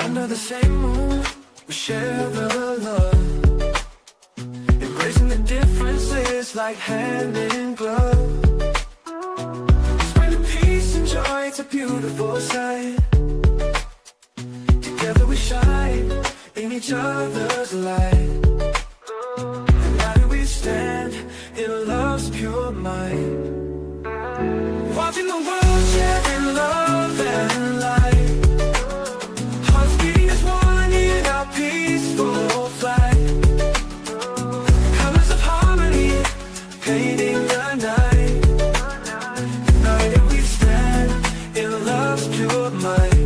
Under the same moon, we share the love. Embracing the differences like hand in glove. Spreading peace and joy, it's a beautiful sight. Together we shine in each other's light. And now we stand in love's pure mind. Watching the world share in love and light. Hearts beating as one in our peaceful flight. Colors of harmony painting the night. United we stand in love's pure mind.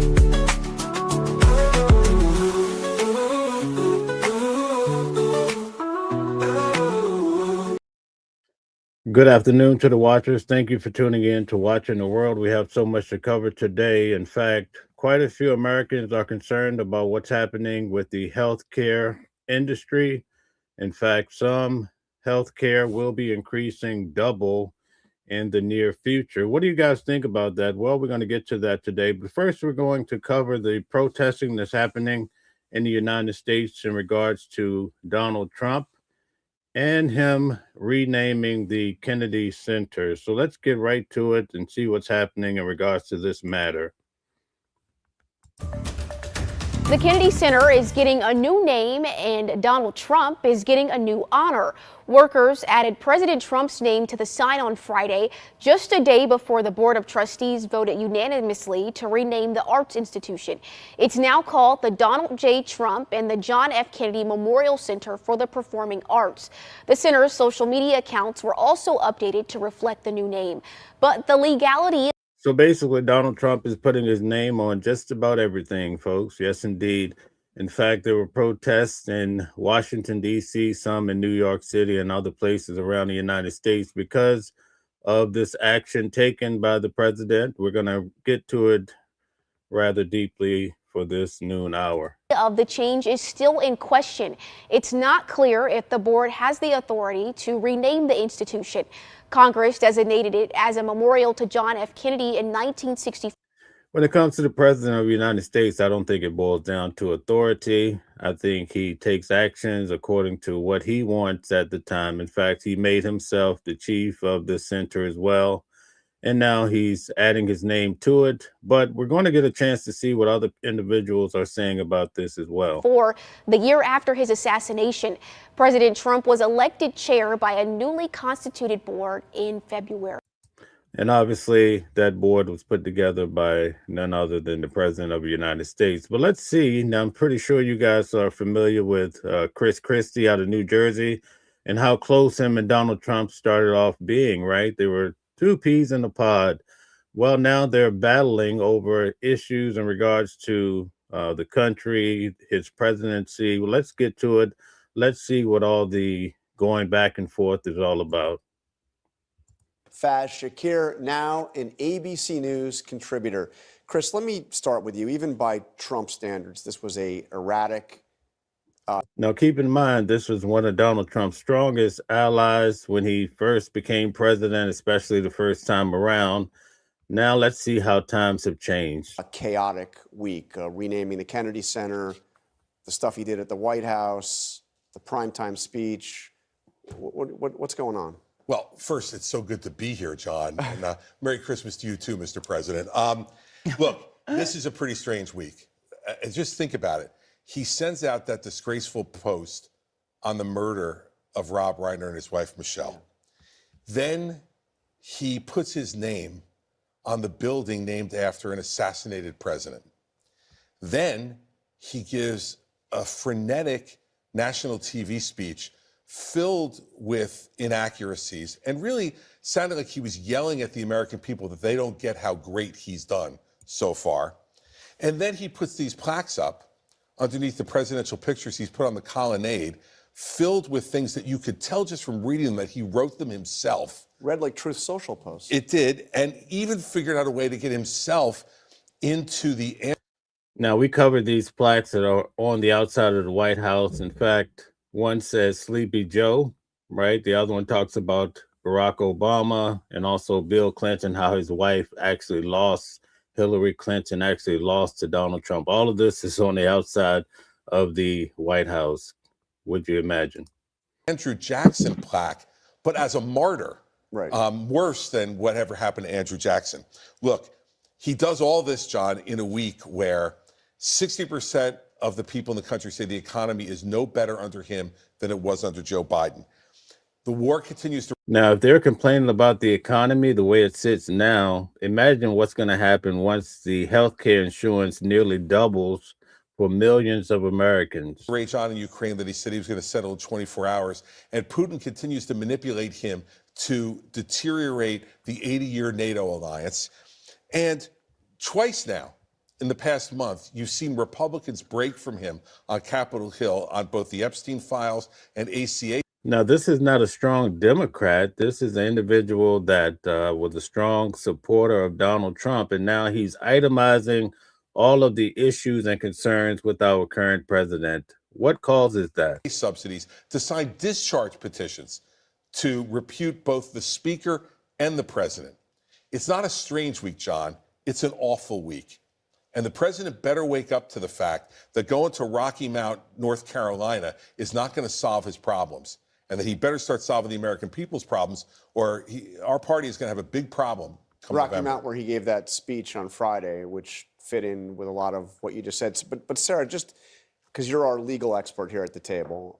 Good afternoon to the watchers. Thank you for tuning in to Watching the World. We have so much to cover today. In fact, quite a few Americans are concerned about what's happening with the healthcare industry. In fact, some healthcare will be increasing double in the near future. What do you guys think about that? Well, we're going to get to that today. But first, we're going to cover the protesting that's happening in the United States in regards to Donald Trump and him renaming the Kennedy Center. So let's get right to it and see what's happening in regards to this matter. The Kennedy Center is getting a new name and Donald Trump is getting a new honor. Workers added President Trump's name to the sign on Friday, just a day before the Board of Trustees voted unanimously to rename the arts institution. It's now called the Donald J. Trump and the John F. Kennedy Memorial Center for the Performing Arts. The center's social media accounts were also updated to reflect the new name, but the legality. So basically, Donald Trump is putting his name on just about everything, folks. Yes, indeed. In fact, there were protests in Washington, D.C., some in New York City and other places around the United States because of this action taken by the president. We're going to get to it rather deeply for this noon hour. Of the change is still in question. It's not clear if the board has the authority to rename the institution. Congress designated it as a memorial to John F. Kennedy in 1964. When it comes to the president of the United States, I don't think it boils down to authority. I think he takes actions according to what he wants at the time. In fact, he made himself the chief of the center as well. And now he's adding his name to it. But we're going to get a chance to see what other individuals are saying about this as well. For the year after his assassination, President Trump was elected chair by a newly constituted board in February. And obviously, that board was put together by none other than the president of the United States. But let's see. Now, I'm pretty sure you guys are familiar with Chris Christie out of New Jersey and how close him and Donald Trump started off being, right? They were two peas in a pod. Well, now they're battling over issues in regards to the country, his presidency. Well, let's get to it. Let's see what all the going back and forth is all about. Faz Shakir, now an ABC News contributor. Chris, let me start with you. Even by Trump standards, this was a erratic. Now, keep in mind, this was one of Donald Trump's strongest allies when he first became president, especially the first time around. Now, let's see how times have changed. A chaotic week, renaming the Kennedy Center, the stuff he did at the White House, the primetime speech. What's going on? Well, first, it's so good to be here, John. And Merry Christmas to you too, Mr. President. Look, this is a pretty strange week. Just think about it. He sends out that disgraceful post on the murder of Rob Reiner and his wife, Michelle. Then he puts his name on the building named after an assassinated president. Then he gives a frenetic national TV speech filled with inaccuracies and really sounded like he was yelling at the American people that they don't get how great he's done so far. And then he puts these plaques up underneath the presidential pictures he's put on the colonnade, filled with things that you could tell just from reading them that he wrote them himself. Read like Truth Social posts. It did, and even figured out a way to get himself into the... Now, we covered these plaques that are on the outside of the White House. In fact, one says Sleepy Joe, right? The other one talks about Barack Obama and also Bill Clinton, how his wife actually lost Hillary Clinton actually lost to Donald Trump. All of this is on the outside of the White House. Would you imagine? Andrew Jackson plaque, but as a martyr, Right. worse than whatever happened to Andrew Jackson. Look, he does all this, John, in a week where 60% of the people in the country say the economy is no better under him than it was under Joe Biden. The war continues to. Now, if they're complaining about the economy the way it sits now, imagine what's going to happen once the health care insurance nearly doubles for millions of Americans. Rage on in Ukraine that he said he was going to settle in 24 hours. And Putin continues to manipulate him to deteriorate the 80-year NATO alliance. And twice now, in the past month, you've seen Republicans break from him on Capitol Hill on both the Epstein files and ACA. Now, this is not a strong Democrat. This is an individual that was a strong supporter of Donald Trump, and now he's itemizing all of the issues and concerns with our current president. What causes that? Subsidies to sign discharge petitions to repute both the speaker and the president. It's not a strange week, John. It's an awful week. And the president better wake up to the fact that going to Rocky Mount, North Carolina is not going to solve his problems, and that he better start solving the American people's problems, or our party is going to have a big problem. Rocky Mount, where he gave that speech on Friday, which fit in with a lot of what you just said. But Sarah, just because you're our legal expert here at the table,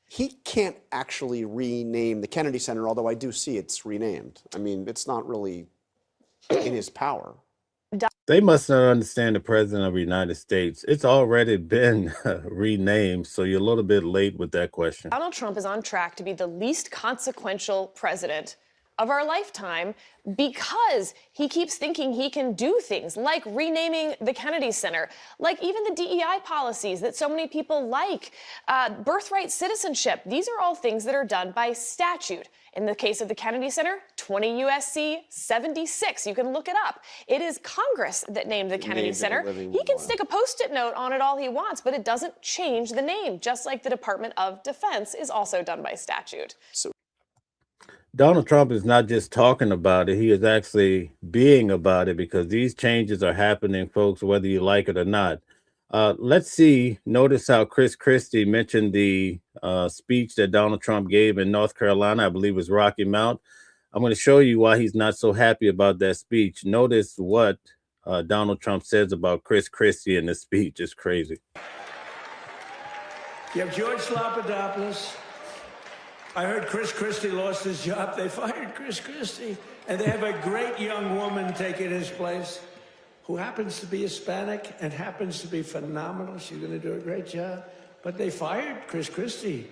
he can't actually rename the Kennedy Center, although I do see it's renamed. I mean, it's not really in his power. They must not understand the president of the United States. It's already been renamed, so you're a little bit late with that question. Donald Trump is on track to be the least consequential president of our lifetime because he keeps thinking he can do things like renaming the Kennedy Center, like even the DEI policies that so many people like, birthright citizenship. These are all things that are done by statute. In the case of the Kennedy Center, 20 U.S.C. 76. You can look it up. It is Congress that named the Kennedy Center. He can stick a Post-it note on it all he wants, but it doesn't change the name, just like the Department of Defense is also done by statute. Donald Trump is not just talking about it, he is actually being about it, because these changes are happening, folks, whether you like it or not. Let's see, notice how Chris Christie mentioned the speech that Donald Trump gave in North Carolina, I believe it was Rocky Mount. I'm going to show you why he's not so happy about that speech. Notice what Donald Trump says about Chris Christie in this speech. It's crazy. You have George Papadopoulos. I heard Chris Christie lost his job. They fired Chris Christie. And they have a great young woman taking his place who happens to be Hispanic and happens to be phenomenal. She's going to do a great job. But they fired Chris Christie.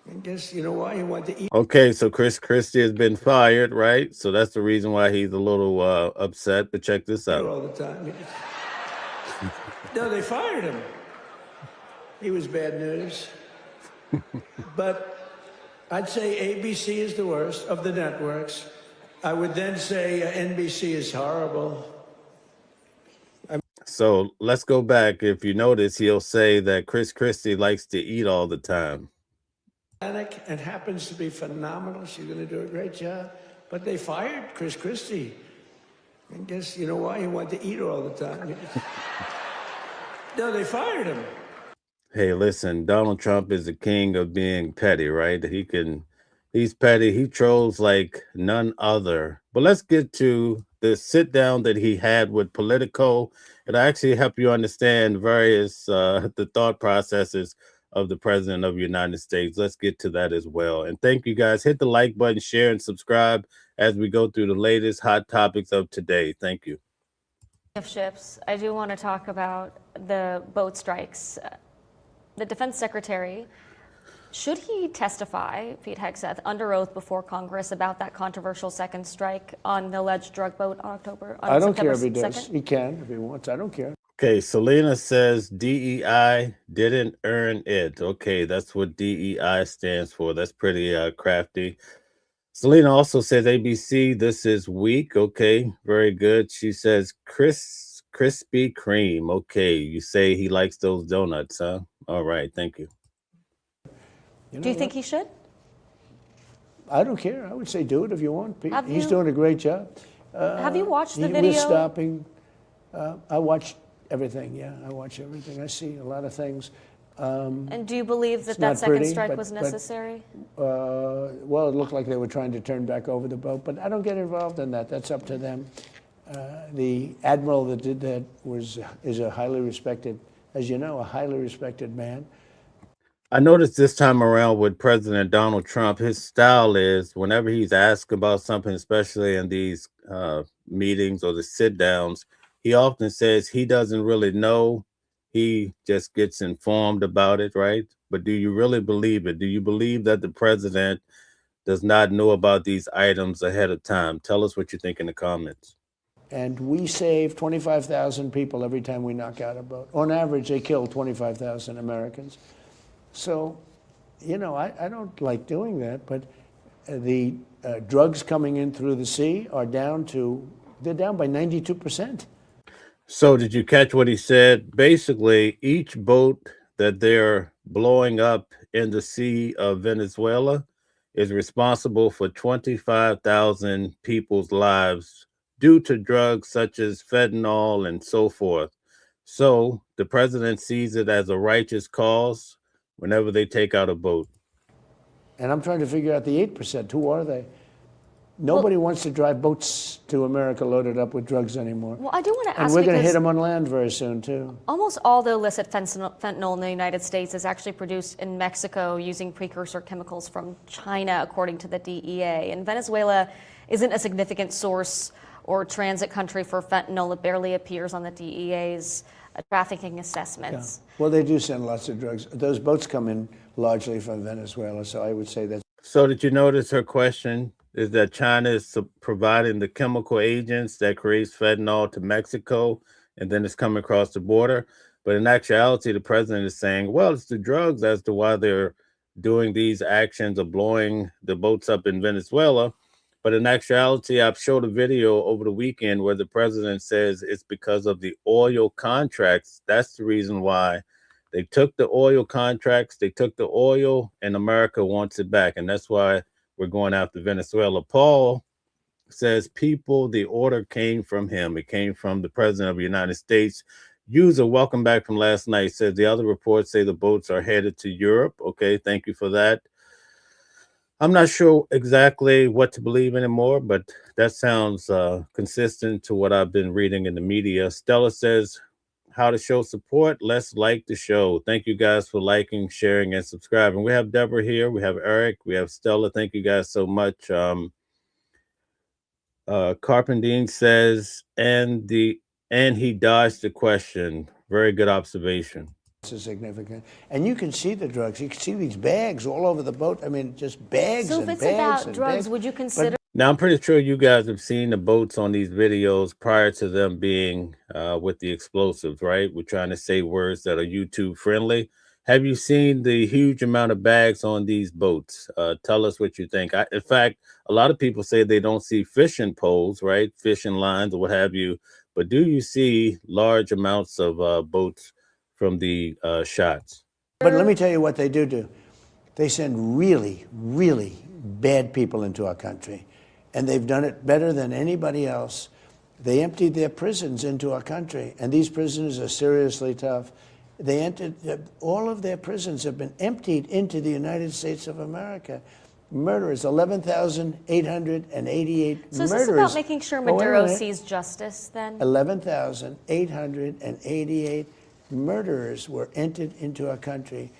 And guess you know why? He wanted to eat. Okay, so Chris Christie has been fired, right? So that's the reason why he's a little upset. But check this out. All the time. No, they fired him. He was bad news. But I'd say ABC is the worst of the networks. I would then say NBC is horrible. So let's go back. If you notice, he'll say that Chris Christie likes to eat all the time. And happens to be phenomenal. She's going to do a great job. But they fired Chris Christie. And guess you know why? He wanted to eat all the time. No, they fired him. Hey, listen, Donald Trump is the king of being petty, right? He's petty. He trolls like none other. But let's get to the sit down that he had with Politico. It'll actually help you understand various the thought processes of the president of the United States. Let's get to that as well. And thank you guys. Hit the like button, share, and subscribe as we go through the latest hot topics of today. Thank you. Of ships, I do want to talk about the boat strikes. The defense secretary, should he testify, Pete Hegseth, under oath before Congress about that controversial second strike on the alleged drug boat on I don't care if he 2nd? does. He can if he wants. I don't care. Okay, Selena says DEI didn't earn it. Okay, that's what DEI stands for. That's pretty crafty. Selena also says ABC, this is weak. Okay, very good. She says Krispy Kreme. Okay, you say he likes those donuts, huh? All right, thank you. Do you think he should? I don't care. I would say do it if you want. Pete. Have He's you- doing a great job. Have you watched the He video? was stopping. I watched everything. Yeah, I watch everything. I see a lot of things. And do you believe that It's that not second pretty, strike was but- necessary? Well, it looked like they were trying to turn back over the boat, but I don't get involved in that. That's up to them. The admiral that did that is a highly respected, as you know, a highly respected man. I noticed this time around with President Donald Trump, his style is whenever he's asked about something, especially in these meetings or the sit downs, he often says he doesn't really know. He just gets informed about it, right? But do you really believe it? Do you believe that the president does not know about these items ahead of time? Tell us what you think in the comments. And we save 25,000 people every time we knock out a boat. On average, they kill 25,000 Americans. So, you know, I don't like doing that, but the drugs coming in through the sea are they're down by 92%. So did you catch what he said? Basically, each boat that they're blowing up in the Sea of Venezuela is responsible for 25,000 people's lives due to drugs such as fentanyl and so forth. So the president sees it as a righteous cause whenever they take out a boat. And I'm trying to figure out the 8%. Who are they? Nobody wants to drive boats to America loaded up with drugs anymore. Well, I do want to And ask we're going to because hit them on land very soon, too. almost all the illicit fentanyl in the United States is actually produced in Mexico using precursor chemicals from China, according to the DEA. And Venezuela isn't a significant source or transit country for fentanyl. It barely appears on the DEA's trafficking assessments. Well, they do send lots of drugs. Those boats come in largely from Venezuela, so I would say that's. So did you notice her question is that China is providing the chemical agents that creates fentanyl to Mexico, and then it's coming across the border. But in actuality, the president is saying, well, it's the drugs as to why they're doing these actions of blowing the boats up in Venezuela. But in actuality, I've showed a video over the weekend where the president says it's because of the oil contracts. That's the reason why they took the oil contracts, they took the oil, and America wants it back. And that's why we're going after Venezuela. Paul says the order came from him. It came from the president of the United States. User, welcome back from last night, says the other reports say the boats are headed to Europe. Okay, thank you for that. I'm not sure exactly what to believe anymore, but that sounds consistent to what I've been reading in the media. Stella says, how to show support. Let's like the show. Thank you guys for liking, sharing, and subscribing. We have Deborah here. We have Eric. We have Stella. Thank you guys so much. Carpendine says, and he dodged the question. Very good observation. Is significant. And you can see the drugs. You can see these bags all over the boat. I mean, just bags So and if it's bags about and drugs, bags. would you consider? Now, I'm pretty sure you guys have seen the boats on these videos prior to them being with the explosives, right? We're trying to say words that are YouTube friendly. Have you seen the huge amount of bags on these boats? Tell us what you think. In fact, a lot of people say they don't see fishing poles, right? Fishing lines or what have you. But do you see large amounts of boats from the shots? But let me tell you what they do. They send really, really bad people into our country. And they've done it better than anybody else. They emptied their prisons into our country. And these prisons are seriously tough. All of their prisons have been emptied into the United States of America. Murderers, 11,888 So is murderers. this about making sure Oh, wait a Maduro minute. sees justice then? 11,888 murderers were entered into our country.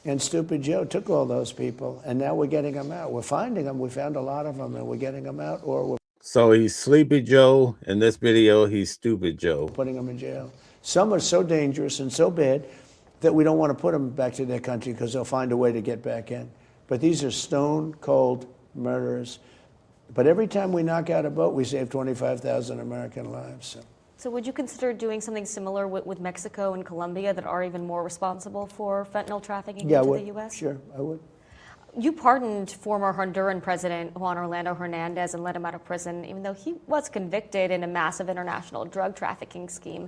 And Stupid Joe took all those people, and now we're getting them out. We're finding them. We found a lot of them, and we're getting them out, or we're So he's Sleepy Joe. In this video, he's Stupid Joe. putting them in jail. Some are so dangerous and so bad that we don't want to put them back to their country because they'll find a way to get back in. But these are stone-cold murderers. But every time we knock out a boat, we save 25,000 American lives. So would you consider doing something similar with Mexico and Colombia that are even more responsible for fentanyl trafficking Yeah, I into would. the U.S.? Sure, I would. You pardoned former Honduran President Juan Orlando Hernandez and let him out of prison, even though he was convicted in a massive international drug trafficking scheme.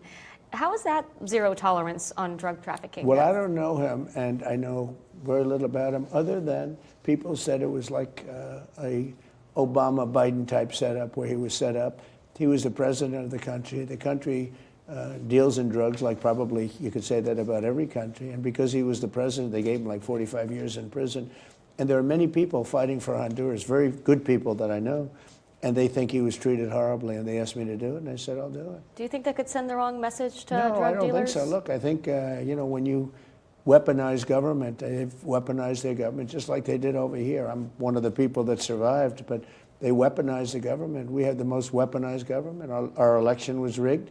How is that zero tolerance on drug trafficking? Well, I don't know him, and I know very little about him, other than people said it was like a Obama-Biden type setup, where he was set up He was the president of the country. The country deals in drugs like probably you could say that about every country. And because he was the president, they gave him like 45 years in prison. And there are many people fighting for Honduras, very good people that I know, and they think he was treated horribly, and they asked me to do it, and I said, I'll do it. Do you think that could send the wrong message to No, drug I don't dealers? think so. Look, I think, you know, when you weaponize government, they've weaponized their government just like they did over here. I'm one of the people that survived, but they weaponized the government. We had the most weaponized government. Our election was rigged.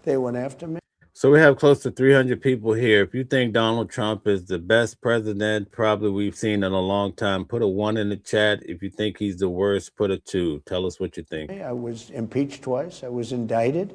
They went after me. So we have close to 300 people here. If you think Donald Trump is the best president probably we've seen in a long time, put a 1 in the chat. If you think he's the worst, put a 2. Tell us what you think. I was impeached twice. I was indicted.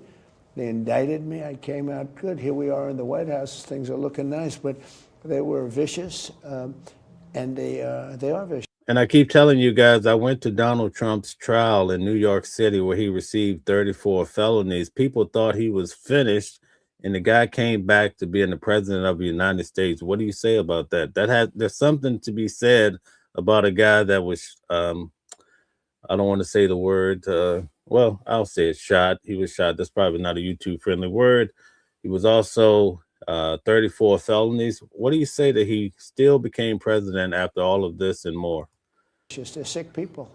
They indicted me. I came out good. Here we are in the White House. Things are looking nice, but they were vicious, and they are vicious. And I keep telling you guys, I went to Donald Trump's trial in New York City where he received 34 felonies. People thought he was finished, and the guy came back to being the president of the United States. What do you say about that? There's something to be said about a guy that was, I don't want to say the word, well, I'll say it, shot. He was shot. That's probably not a YouTube-friendly word. He was also 34 felonies. What do you say that he still became president after all of this and more? They're sick people.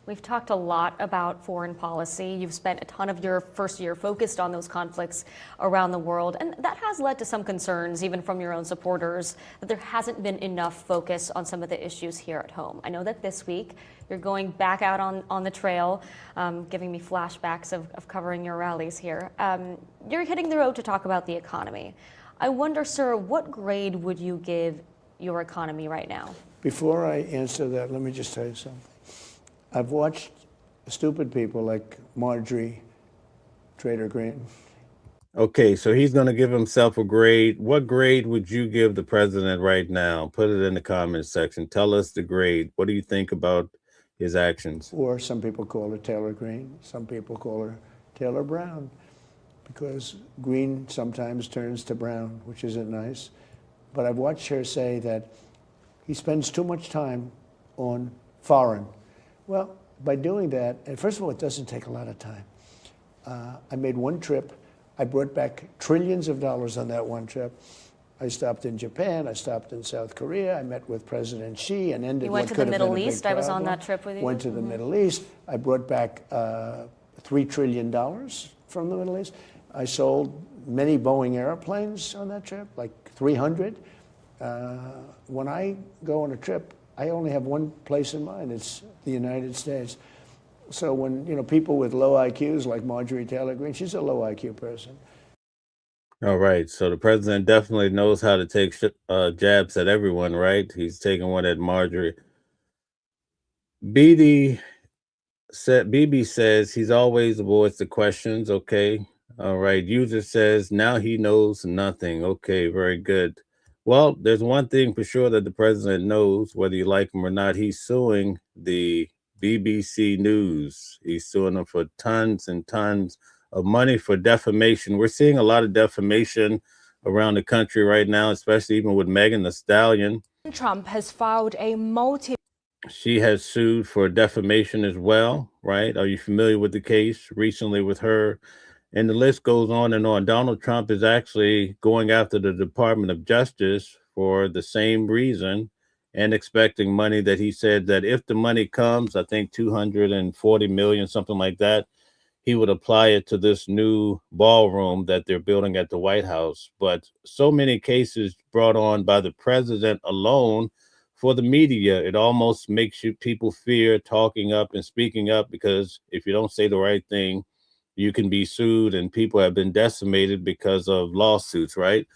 We've talked a lot about foreign policy. You've spent a ton of your first year focused on those conflicts around the world, and that has led to some concerns, even from your own supporters, that there hasn't been enough focus on some of the issues here at home. I know that this week you're going back out on the trail, giving me flashbacks of covering your rallies here. You're hitting the road to talk about the economy. I wonder, sir, what grade would you give your economy right now? Before I answer that, let me just tell you something. I've watched stupid people like Marjorie Trader Green. Okay, so he's going to give himself a grade. What grade would you give the president right now? Put it in the comments section. Tell us the grade. What do you think about his actions? Or some people call her Taylor Green. Some people call her Taylor Brown, because green sometimes turns to brown, which isn't nice. But I've watched her say that he spends too much time on foreign. Well, by doing that, and first of all, it doesn't take a lot of time. I made one trip. I brought back trillions of dollars on that one trip. I stopped in Japan. I stopped in South Korea. I met with President Xi and ended. You went to the Middle East. I was on that trip with you. Went to the Middle East. I brought back $3 trillion from the Middle East. I sold many Boeing airplanes on that trip, like 300. When I go on a trip, I only have one place in mind. It's the United States. So when people with low IQs like Marjorie Taylor Greene, she's a low IQ person. All right. So the president definitely knows how to take jabs at everyone, right? He's taking one at Marjorie. BB says he's always avoids the questions. Okay. All right. User says now he knows nothing. Okay. Very good. Well, there's one thing for sure that the president knows, whether you like him or not. He's suing the BBC News. He's suing them for tons and tons of money for defamation. We're seeing a lot of defamation around the country right now, especially even with Megan Thee Stallion. Trump has filed a She has sued for defamation as well, right? Are you familiar with the case recently with her? And the list goes on and on. Donald Trump is actually going after the Department of Justice for the same reason and expecting money that he said that if the money comes, I think 240 million, something like that, he would apply it to this new ballroom that they're building at the White House. But so many cases brought on by the president alone for the media, it almost makes people fear talking up and speaking up, because if you don't say the right thing, you can be sued, and people have been decimated because of lawsuits, right?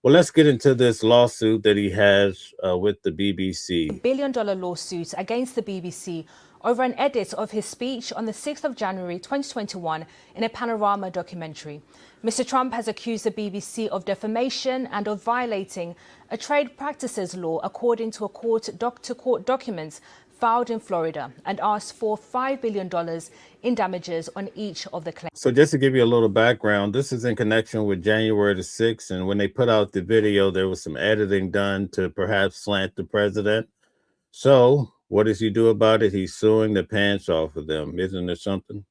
Well, let's get into this lawsuit that he has with the BBC. billion-dollar lawsuit against the BBC over an edit of his speech on the 6th of January 2021 in a Panorama documentary. Mr. Trump has accused the BBC of defamation and of violating a trade practices law according to a court-to-court documents filed in Florida, and asked for $5 billion in damages on each of the claims. So just to give you a little background, this is in connection with January the 6th. And when they put out the video, there was some editing done to perhaps slant the president. So what does he do about it? He's suing the pants off of them. Isn't there something?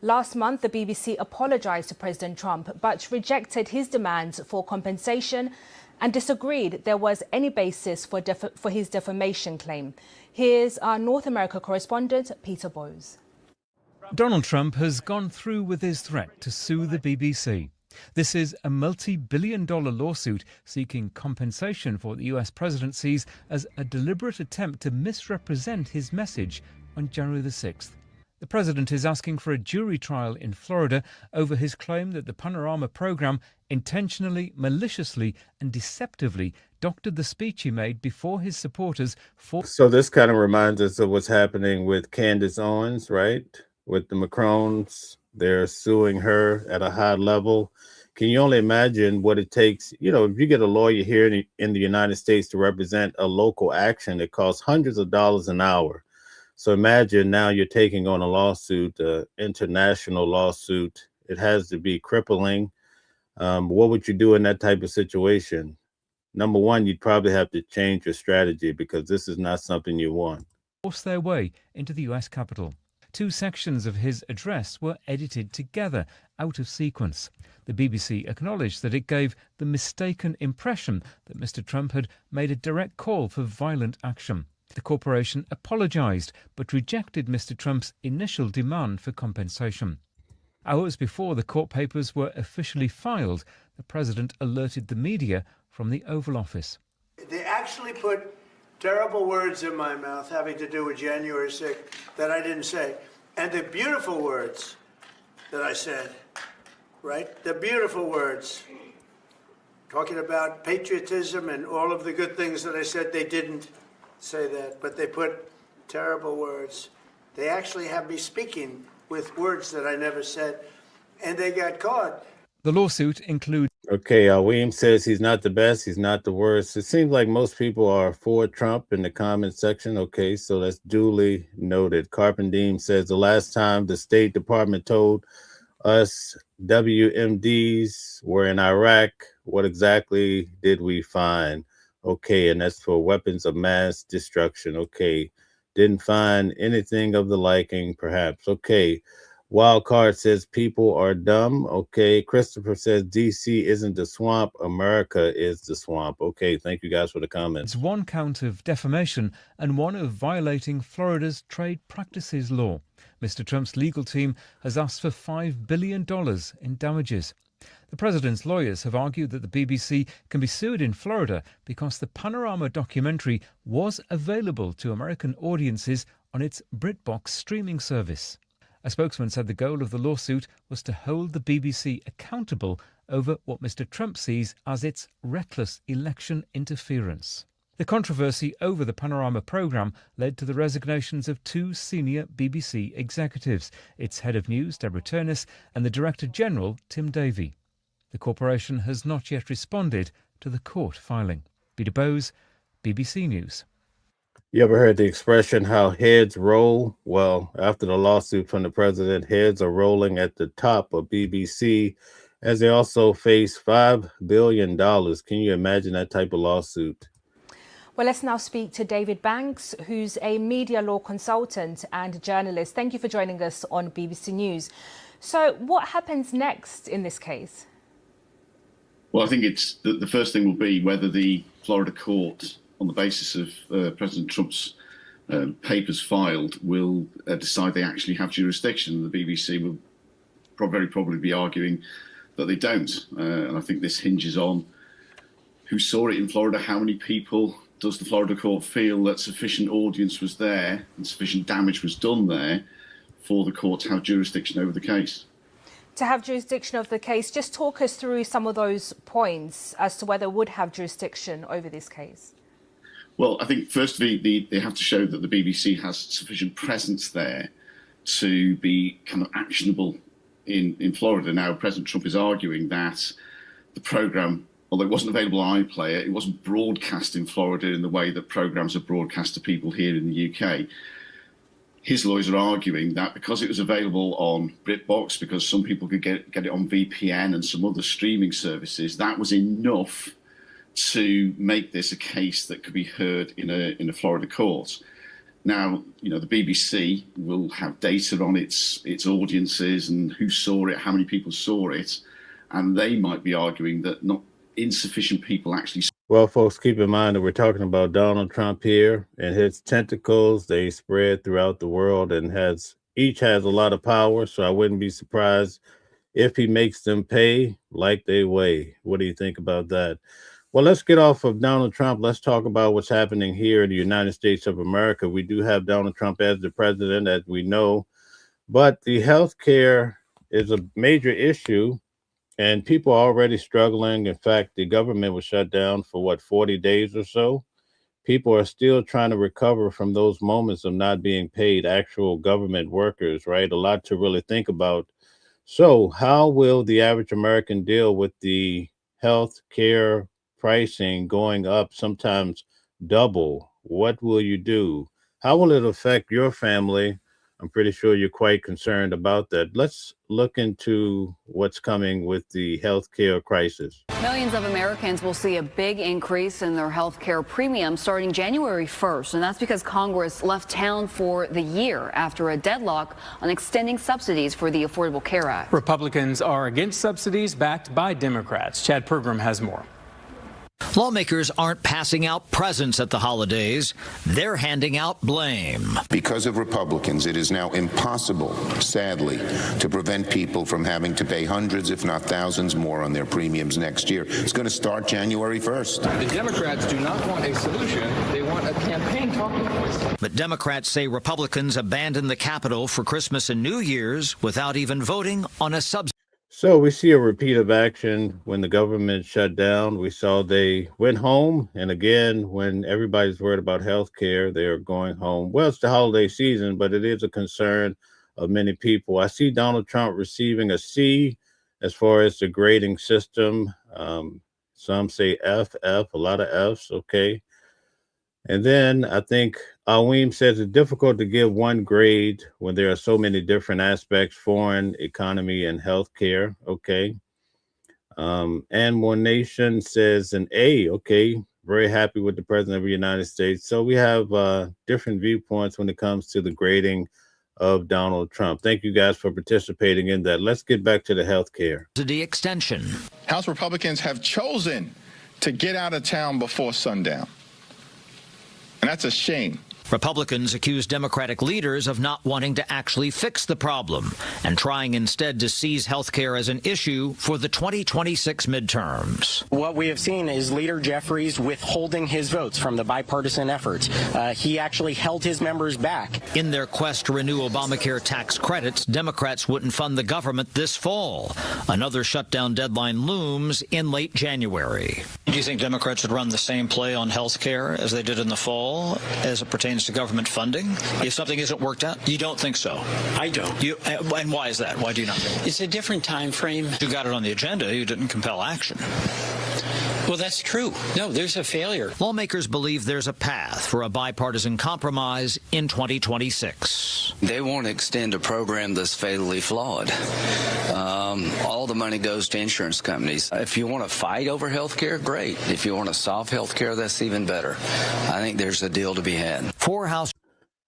Last month, the BBC apologized to President Trump, but rejected his demands for compensation and disagreed there was any basis for his defamation claim. Here's our North America correspondent, Peter Bowes. Donald Trump has gone through with his threat to sue the BBC. This is a multi-billion-dollar lawsuit seeking compensation for the US president sees as a deliberate attempt to misrepresent his message on January the 6th. The president is asking for a jury trial in Florida over his claim that the Panorama program intentionally, maliciously and deceptively doctored the speech he made before his supporters. So this kind of reminds us of what's happening with Candace Owens, right? With the Macrons, they're suing her at a high level. Can you only imagine what it takes? You know, if you get a lawyer here in the United States to represent a local action, it costs hundreds of dollars an hour. So imagine now you're taking on a lawsuit, international lawsuit. It has to be crippling. What would you do in that type of situation? Number one, you'd probably have to change your strategy because this is not something you want. Force their way into the US Capitol. Two sections of his address were edited together, out of sequence. The BBC acknowledged that it gave the mistaken impression that Mr. Trump had made a direct call for violent action. The corporation apologised, but rejected Mr. Trump's initial demand for compensation. Hours before the court papers were officially filed, the president alerted the media from the Oval Office. They actually put terrible words in my mouth having to do with January 6th that I didn't say. And the beautiful words that I said, right? The beautiful words, talking about patriotism and all of the good things that I said, they didn't say that, but they put terrible words. They actually have me speaking with words that I never said, and they got caught. The lawsuit includes... Okay, William says he's not the best, he's not the worst. It seems like most people are for Trump in the comment section. Okay, so that's duly noted. Carpendine says the last time the State Department told us WMDs were in Iraq, what exactly did we find? Okay, and that's for weapons of mass destruction. Okay, didn't find anything of the liking, perhaps. Okay, Wildcard says people are dumb. Okay, Christopher says DC isn't the swamp, America is the swamp. Okay, thank you guys for the comments. It's one count of defamation and one of violating Florida's trade practices law. Mr. Trump's legal team has asked for $5 billion in damages. The president's lawyers have argued that the BBC can be sued in Florida because the Panorama documentary was available to American audiences on its BritBox streaming service. A spokesman said the goal of the lawsuit was to hold the BBC accountable over what Mr. Trump sees as its reckless election interference. The controversy over the Panorama programme led to the resignations of two senior BBC executives, its head of news, Deborah Turness, and the Director General, Tim Davie. The corporation has not yet responded to the court filing. Peter Bowes, BBC News. You ever heard the expression how heads roll? Well, after the lawsuit from the president, heads are rolling at the top of BBC as they also face $5 billion. Can you imagine that type of lawsuit? Well, let's now speak to David Banks, who's a media law consultant and journalist. Thank you for joining us on BBC News. So what happens next in this case? Well, I think it's the first thing will be whether the Florida court, on the basis of President Trump's papers filed, will decide they actually have jurisdiction. The BBC will very probably be arguing that they don't. And I think this hinges on who saw it in Florida, how many people. Does the Florida court feel that sufficient audience was there and sufficient damage was done there for the court to have jurisdiction over the case? To have jurisdiction of the case, just talk us through some of those points as to whether it would have jurisdiction over this case. Well, I think firstly, they have to show that the BBC has sufficient presence there to be kind of actionable in Florida. Now, President Trump is arguing that the programme, although it wasn't available on iPlayer, it wasn't broadcast in Florida in the way that programmes are broadcast to people here in the UK. His lawyers are arguing that because it was available on BritBox, because some people could get it on VPN and some other streaming services, that was enough to make this a case that could be heard in a Florida court. Now, the BBC will have data on its audiences and who saw it, how many people saw it, and they might be arguing that not insufficient people actually. Well, folks, keep in mind that we're talking about Donald Trump here, and his tentacles, they spread throughout the world and each has a lot of power. So I wouldn't be surprised if he makes them pay like they weigh. What do you think about that? Well, let's get off of Donald Trump. Let's talk about what's happening here in the United States of America. We do have Donald Trump as the president, as we know, but the health care is a major issue. And people are already struggling. In fact, the government was shut down for 40 days or so. People are still trying to recover from those moments of not being paid, actual government workers, right? A lot to really think about. So how will the average American deal with the health care pricing going up, sometimes double? What will you do? How will it affect your family? I'm pretty sure you're quite concerned about that. Let's look into what's coming with the healthcare crisis. Millions of Americans will see a big increase in their healthcare premiums starting January 1st, and that's because Congress left town for the year after a deadlock on extending subsidies for the Affordable Care Act. Republicans are against subsidies backed by Democrats. Chad Pergram has more. Lawmakers aren't passing out presents at the holidays. They're handing out blame. Because of Republicans, it is now impossible, sadly, to prevent people from having to pay hundreds, if not thousands, more on their premiums next year. It's going to start January 1st. The Democrats do not want a solution. They want a campaign talking point. But Democrats say Republicans abandoned the Capitol for Christmas and New Year's without even voting on a subsidy. So we see a repeat of action when the government shut down. We saw they went home. And again, when everybody's worried about health care, they are going home. Well, it's the holiday season, but it is a concern of many people. I see Donald Trump receiving a C as far as the grading system. Some say F, a lot of Fs, okay. And then I think Aweem says it's difficult to give one grade when there are so many different aspects, foreign, economy, and healthcare. Okay. And More Nation says an A. Okay. Very happy with the president of the United States. So we have different viewpoints when it comes to the grading of Donald Trump. Thank you guys for participating in that. Let's get back to the healthcare. The extension. House Republicans have chosen to get out of town before sundown. And that's a shame. Republicans accuse Democratic leaders of not wanting to actually fix the problem and trying instead to seize health care as an issue for the 2026 midterms. What we have seen is Leader Jeffries withholding his votes from the bipartisan efforts. He actually held his members back. In their quest to renew Obamacare tax credits, Democrats wouldn't fund the government this fall. Another shutdown deadline looms in late January. Do you think Democrats would run the same play on health care as they did in the fall as it pertains to government funding if something isn't worked out? You don't think so? I don't. And why is that? Why do you not think? It's a different time frame. You got it on the agenda. You didn't compel action. Well, that's true. No, there's a failure. Lawmakers believe there's a path for a bipartisan compromise in 2026. They won't extend a program that's fatally flawed. All the money goes to insurance companies. If you want to fight over health care, great. If you want to solve health care, that's even better. I think there's a deal to be had.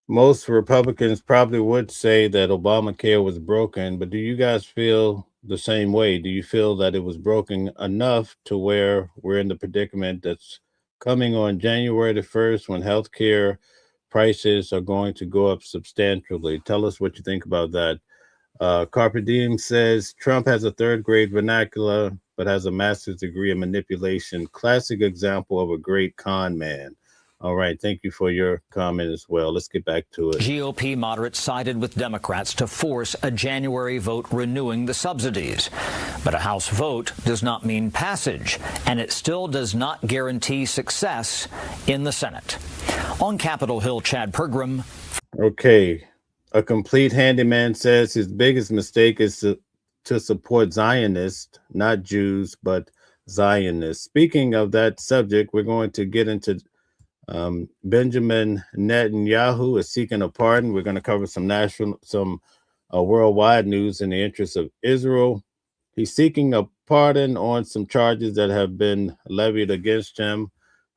Most Republicans probably would say that Obamacare was broken, but do you guys feel the same way? Do you feel that it was broken enough to where we're in the predicament that's coming on January the 1st when healthcare prices are going to go up substantially? Tell us what you think about that. Carpe Diem says Trump has a third grade vernacular, but has a master's degree in manipulation. Classic example of a great con man. All right. Thank you for your comment as well. Let's get back to it. GOP moderates sided with Democrats to force a January vote renewing the subsidies. But a House vote does not mean passage, and it still does not guarantee success in the Senate. On Capitol Hill, Chad Pergram. Okay. A complete handyman says his biggest mistake is to support Zionists, not Jews, but Zionists. Speaking of that subject, we're going to get into Benjamin Netanyahu is seeking a pardon. We're going to cover some worldwide news in the interest of Israel. He's seeking a pardon on some charges that have been levied against him.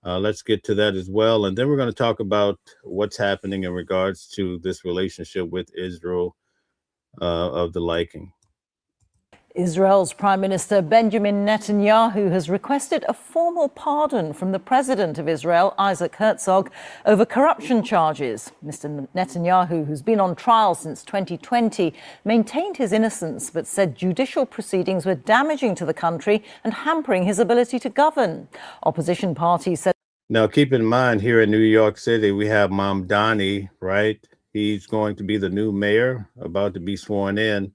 Let's get to that as well. And then we're going to talk about what's happening in regards to this relationship with Israel of the liking. Israel's Prime Minister Benjamin Netanyahu has requested a formal pardon from the President of Israel, Isaac Herzog, over corruption charges. Mr. Netanyahu, who's been on trial since 2020, maintained his innocence but said judicial proceedings were damaging to the country and hampering his ability to govern. Opposition parties said... Now, keep in mind, here in New York City, we have Mamdani, right? He's going to be the new mayor, about to be sworn in.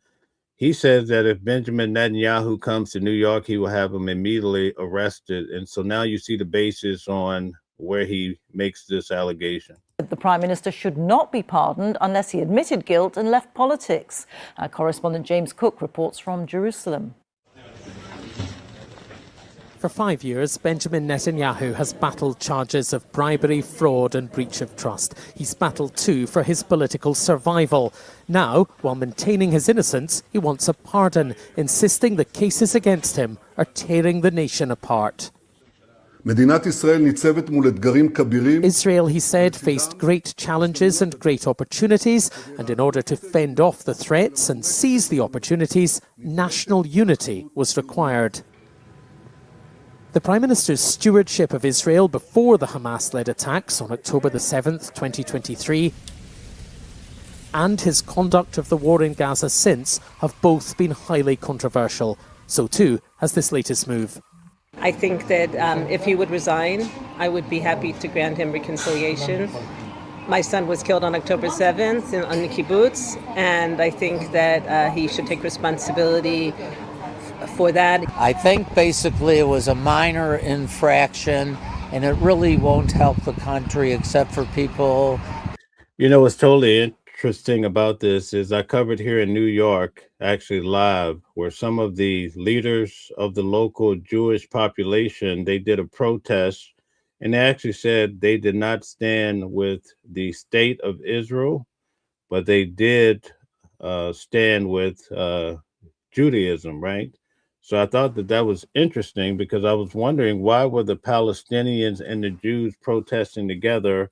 He says that if Benjamin Netanyahu comes to New York, he will have him immediately arrested. And so now you see the basis on where he makes this allegation. The Prime Minister should not be pardoned unless he admitted guilt and left politics. Our correspondent James Cook reports from Jerusalem. For 5 years, Benjamin Netanyahu has battled charges of bribery, fraud and breach of trust. He's battled too for his political survival. Now, while maintaining his innocence, he wants a pardon, insisting the cases against him are tearing the nation apart. Israel, he said, faced great challenges and great opportunities, and in order to fend off the threats and seize the opportunities, national unity was required. The Prime Minister's stewardship of Israel before the Hamas-led attacks on October the 7th, 2023, and his conduct of the war in Gaza since have both been highly controversial. So too has this latest move. I think that if he would resign, I would be happy to grant him reconciliation. My son was killed on October 7th on the kibbutz, and I think that he should take responsibility for that. I think basically it was a minor infraction, and it really won't help the country except for people. You know, what's totally interesting about this is I covered here in New York, actually live, where some of the leaders of the local Jewish population, they did a protest, and they actually said they did not stand with the state of Israel, but they did stand with Judaism, right? So I thought that that was interesting because I was wondering, why were the Palestinians and the Jews protesting together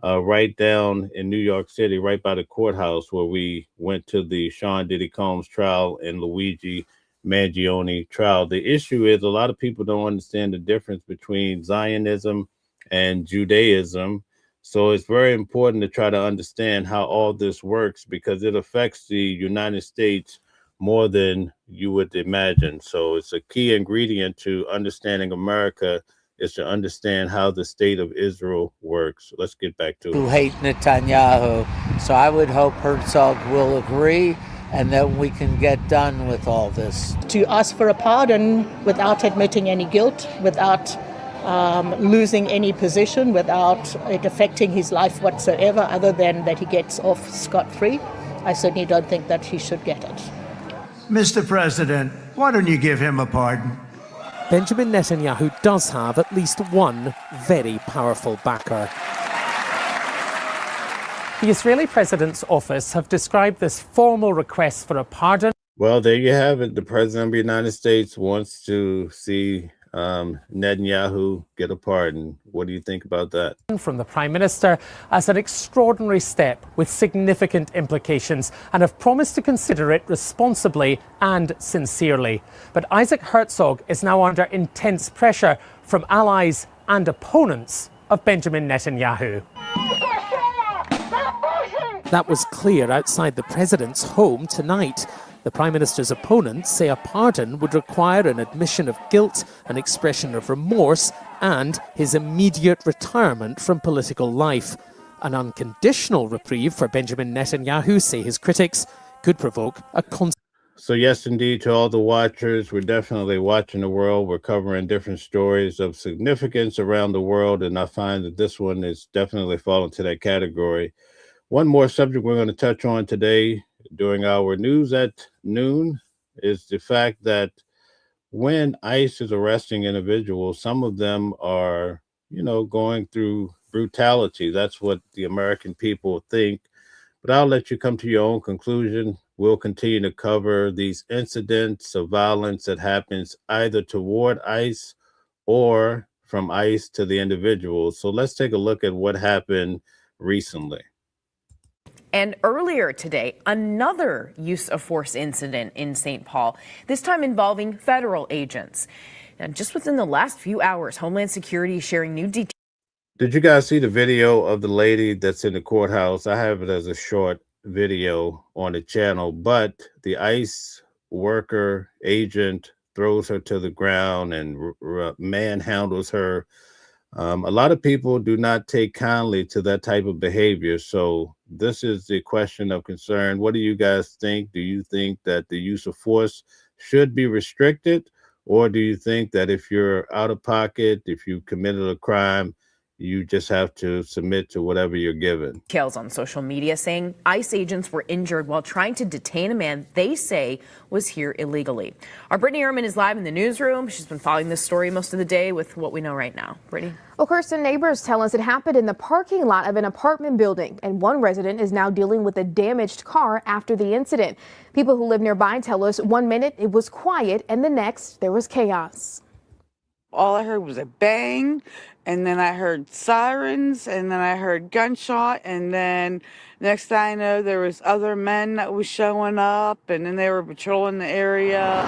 right down in New York City, right by the courthouse where we went to the Sean Diddy Combs trial and Luigi Mangione trial? The issue is a lot of people don't understand the difference between Zionism and Judaism. So it's very important to try to understand how all this works because it affects the United States more than you would imagine. So it's a key ingredient to understanding America is to understand how the state of Israel works. Let's get back to it. Who hate Netanyahu. So I would hope Herzog will agree and that we can get done with all this. To ask for a pardon without admitting any guilt, without losing any position, without it affecting his life whatsoever, other than that he gets off scot-free, I certainly don't think that he should get it. Mr. President, why don't you give him a pardon? Benjamin Netanyahu does have at least one very powerful backer. The Israeli president's office have described this formal request for a pardon. Well, there you have it. The president of the United States wants to see Netanyahu get a pardon. What do you think about that? From the Prime Minister as an extraordinary step with significant implications and have promised to consider it responsibly and sincerely. But Isaac Herzog is now under intense pressure from allies and opponents of Benjamin Netanyahu. That was clear outside the president's home tonight. The Prime Minister's opponents say a pardon would require an admission of guilt, an expression of remorse, and his immediate retirement from political life. An unconditional reprieve for Benjamin Netanyahu, say his critics, could provoke a So yes, indeed, to all the watchers, we're definitely watching the world. We're covering different stories of significance around the world, and I find that this one is definitely falling to that category. One more subject we're going to touch on today during our news at noon is the fact that when ICE is arresting individuals, some of them are, going through brutality. That's what the American people think. But I'll let you come to your own conclusion. We'll continue to cover these incidents of violence that happens either toward ICE or from ICE to the individuals. So let's take a look at what happened recently. And earlier today, another use of force incident in St. Paul, this time involving federal agents. And just within the last few hours, Homeland Security is sharing new details. Did you guys see the video of the lady that's in the courthouse? I have it as a short video on the channel, but the ICE worker agent throws her to the ground and manhandles her. A lot of people do not take kindly to that type of behavior. So this is the question of concern. What do you guys think? Do you think that the use of force should be restricted? Or do you think that if you're out of pocket, if you committed a crime, you just have to submit to whatever you're given? Details on social media saying ICE agents were injured while trying to detain a man they say was here illegally. Our Brittany Ehrman is live in the newsroom. She's been following this story most of the day with what we know right now. Brittany? Well, Kirsten, neighbors tell us it happened in the parking lot of an apartment building, and one resident is now dealing with a damaged car after the incident. People who live nearby tell us 1 minute it was quiet and the next there was chaos. All I heard was a bang, and then I heard sirens, and then I heard gunshot, and then next thing I know, there was other men that was showing up, and then they were patrolling the area.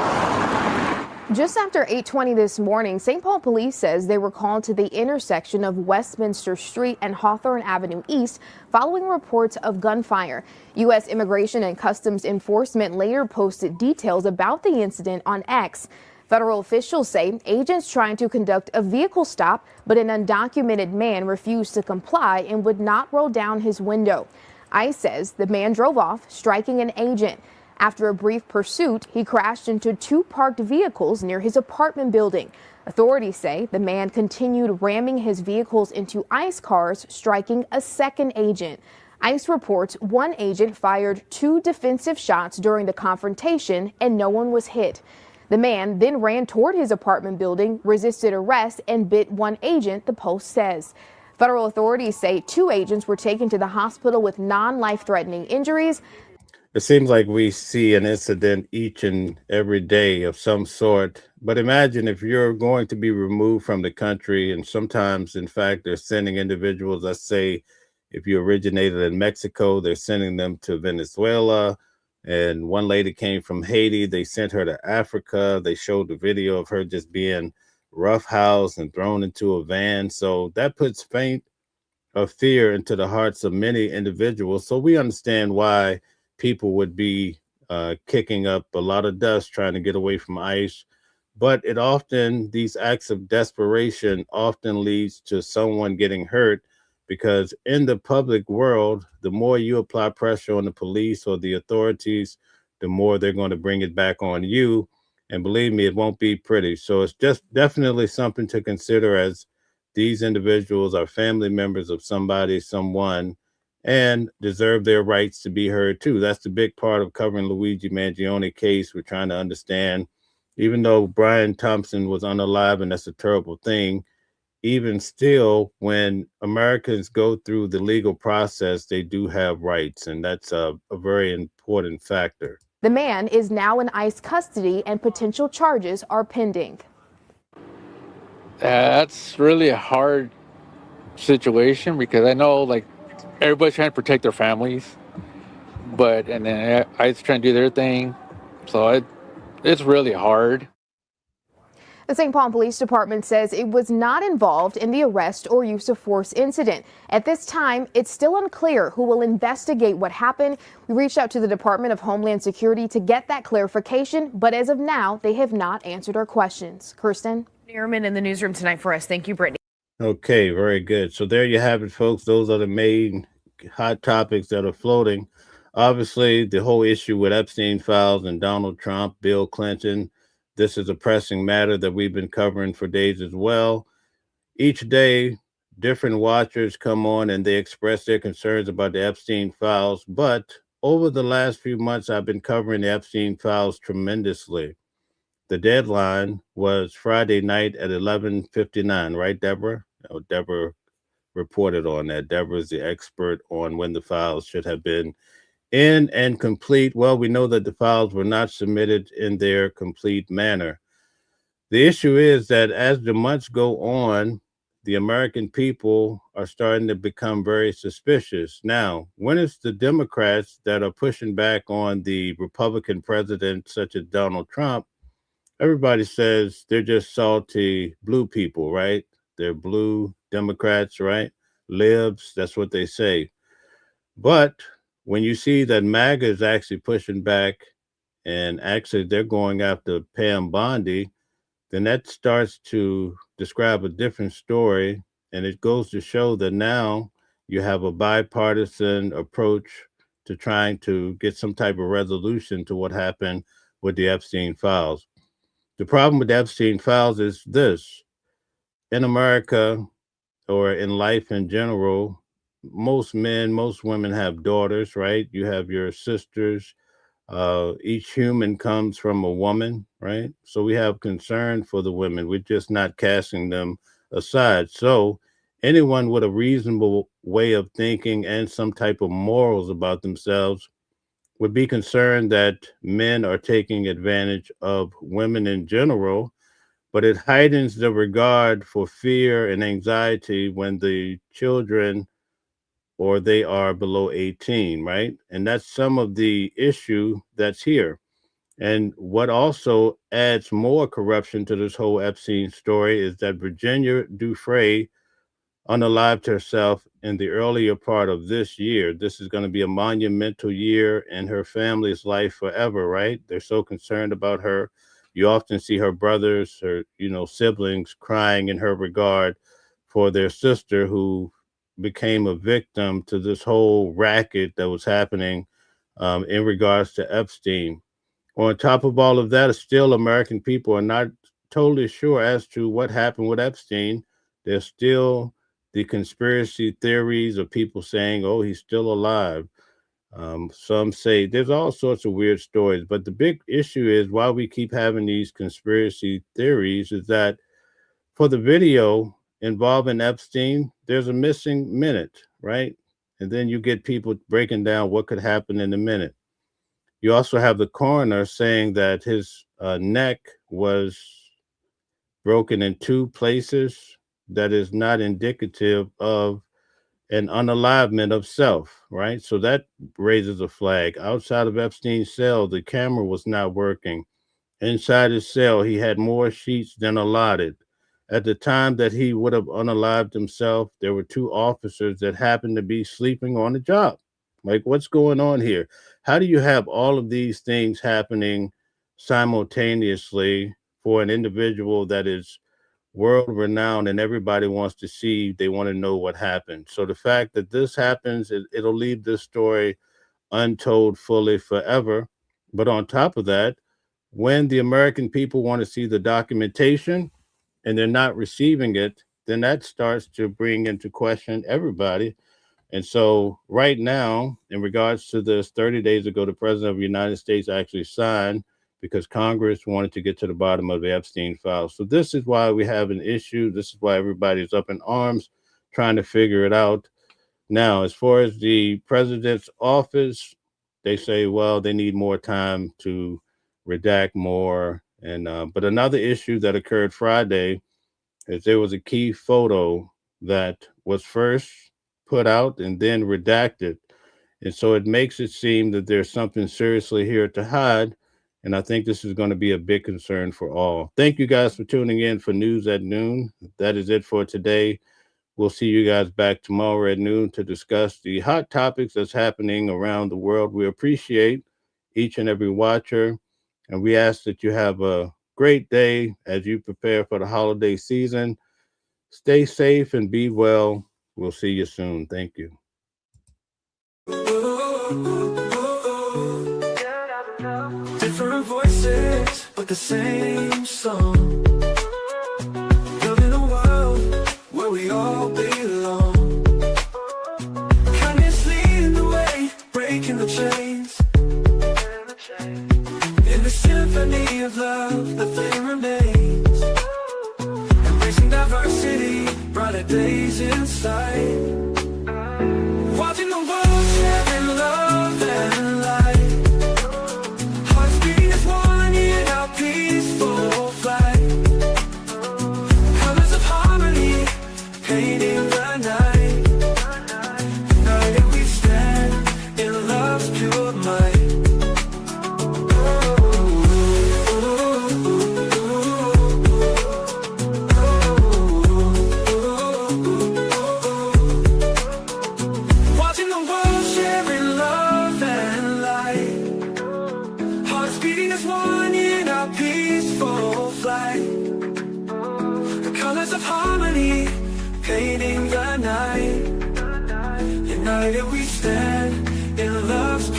Just after 8:20 this morning, St. Paul police says they were called to the intersection of Westminster Street and Hawthorne Avenue East following reports of gunfire. U.S. Immigration and Customs Enforcement later posted details about the incident on X. Federal officials say agents trying to conduct a vehicle stop, but an undocumented man refused to comply and would not roll down his window. ICE says the man drove off, striking an agent. After a brief pursuit, he crashed into two parked vehicles near his apartment building. Authorities say the man continued ramming his vehicles into ICE cars, striking a second agent. ICE reports one agent fired 2 defensive shots during the confrontation and no one was hit. The man then ran toward his apartment building, resisted arrest, and bit one agent, the Post says. Federal authorities say 2 agents were taken to the hospital with non-life-threatening injuries. It seems like we see an incident each and every day of some sort. But imagine if you're going to be removed from the country, and sometimes, in fact, they're sending individuals, let's say, if you originated in Mexico, they're sending them to Venezuela. And one lady came from Haiti. They sent her to Africa. They showed the video of her just being roughhoused and thrown into a van. So that puts faint of fear into the hearts of many individuals. So we understand why people would be kicking up a lot of dust trying to get away from ICE. But it often, these acts of desperation often leads to someone getting hurt, because in the public world, the more you apply pressure on the police or the authorities, the more they're going to bring it back on you. And believe me, it won't be pretty. So it's just definitely something to consider, as these individuals are family members of somebody, someone, and deserve their rights to be heard too. That's the big part of covering Luigi Mangione case. We're trying to understand, even though Brian Thompson was unalive, and that's a terrible thing, even still, when Americans go through the legal process, they do have rights, and that's a very important factor. The man is now in ICE custody and potential charges are pending. That's really a hard situation, because I know, like, everybody's trying to protect their families, and then ICE trying to do their thing, so it's really hard. The St. Paul Police Department says it was not involved in the arrest or use of force incident. At this time, it's still unclear who will investigate what happened. We reached out to the Department of Homeland Security to get that clarification, but as of now, they have not answered our questions. Kirsten? Ehrman in the newsroom tonight for us. Thank you, Brittany. Okay, very good. So there you have it, folks. Those are the main hot topics that are floating. Obviously, the whole issue with Epstein files and Donald Trump, Bill Clinton. This is a pressing matter that we've been covering for days as well. Each day, different watchers come on and they express their concerns about the Epstein files. But over the last few months, I've been covering the Epstein files tremendously. The deadline was Friday night at 11:59, right, Deborah? Oh, Deborah reported on that. Deborah is the expert on when the files should have been in and complete. Well, we know that the files were not submitted in their complete manner. The issue is that as the months go on, the American people are starting to become very suspicious. Now, when it's the Democrats that are pushing back on the Republican president, such as Donald Trump, everybody says they're just salty blue people, right? They're blue Democrats, right? Libs, that's what they say. But when you see that MAGA is actually pushing back and actually they're going after Pam Bondi, then that starts to describe a different story. And it goes to show that now you have a bipartisan approach to trying to get some type of resolution to what happened with the Epstein files. The problem with the Epstein files is this: in America or in life in general, most men, most women have daughters, right? You have your sisters. Each human comes from a woman, right? So we have concern for the women. We're just not casting them aside. So anyone with a reasonable way of thinking and some type of morals about themselves would be concerned that men are taking advantage of women in general, but it heightens the regard for fear and anxiety when the children or they are below 18, right? And that's some of the issue that's here. And what also adds more corruption to this whole Epstein story is that Virginia Dufresne unalived herself in the earlier part of this year. This is going to be a monumental year in her family's life forever, right? They're so concerned about her. You often see her brothers or, siblings crying in her regard for their sister who became a victim to this whole racket that was happening in regards to Epstein. On top of all of that, still American people are not totally sure as to what happened with Epstein. There's still the conspiracy theories of people saying, oh, he's still alive. Some say there's all sorts of weird stories. But the big issue is why we keep having these conspiracy theories is that for the video involving Epstein, there's a missing minute, right? And then you get people breaking down what could happen in a minute. You also have the coroner saying that his neck was broken in 2 places. That is not indicative of an unalivement of self, right? So that raises a flag. Outside of Epstein's cell, the camera was not working. Inside his cell, he had more sheets than allotted. At the time that he would have unalived himself, there were 2 officers that happened to be sleeping on the job. Like, what's going on here? How do you have all of these things happening simultaneously for an individual that is world renowned and everybody wants to see, they want to know what happened? So the fact that this happens, it'll leave this story untold fully forever. But on top of that, when the American people want to see the documentation and they're not receiving it, then that starts to bring into question everybody. And so right now, in regards to this, 30 days ago, the president of the United States actually signed because Congress wanted to get to the bottom of the Epstein files. So this is why we have an issue. This is why everybody's up in arms trying to figure it out. Now, as far as the president's office, they say, well, they need more time to redact more. And but another issue that occurred Friday is there was a key photo that was first put out and then redacted. And so it makes it seem that there's something seriously here to hide. And I think this is going to be a big concern for all. Thank you guys for tuning in for News at Noon. That is it for today. We'll see you guys back tomorrow at noon to discuss the hot topics that's happening around the world. We appreciate each and every watcher. And we ask that you have a great day as you prepare for the holiday season. Stay safe and be well. We'll see you soon. Thank you. Different voices, but the same song. Building a world where we all belong. Kindness leading the way, breaking the chains. In the symphony of love, the flame remains. Embracing diversity, brighter days in sight. Watching the world share in love and light. Hearts beat as one in our peaceful flight.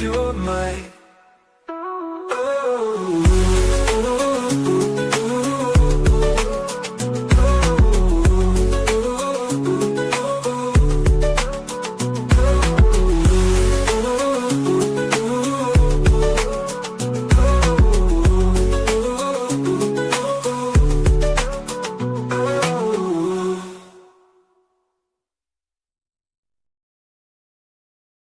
your might.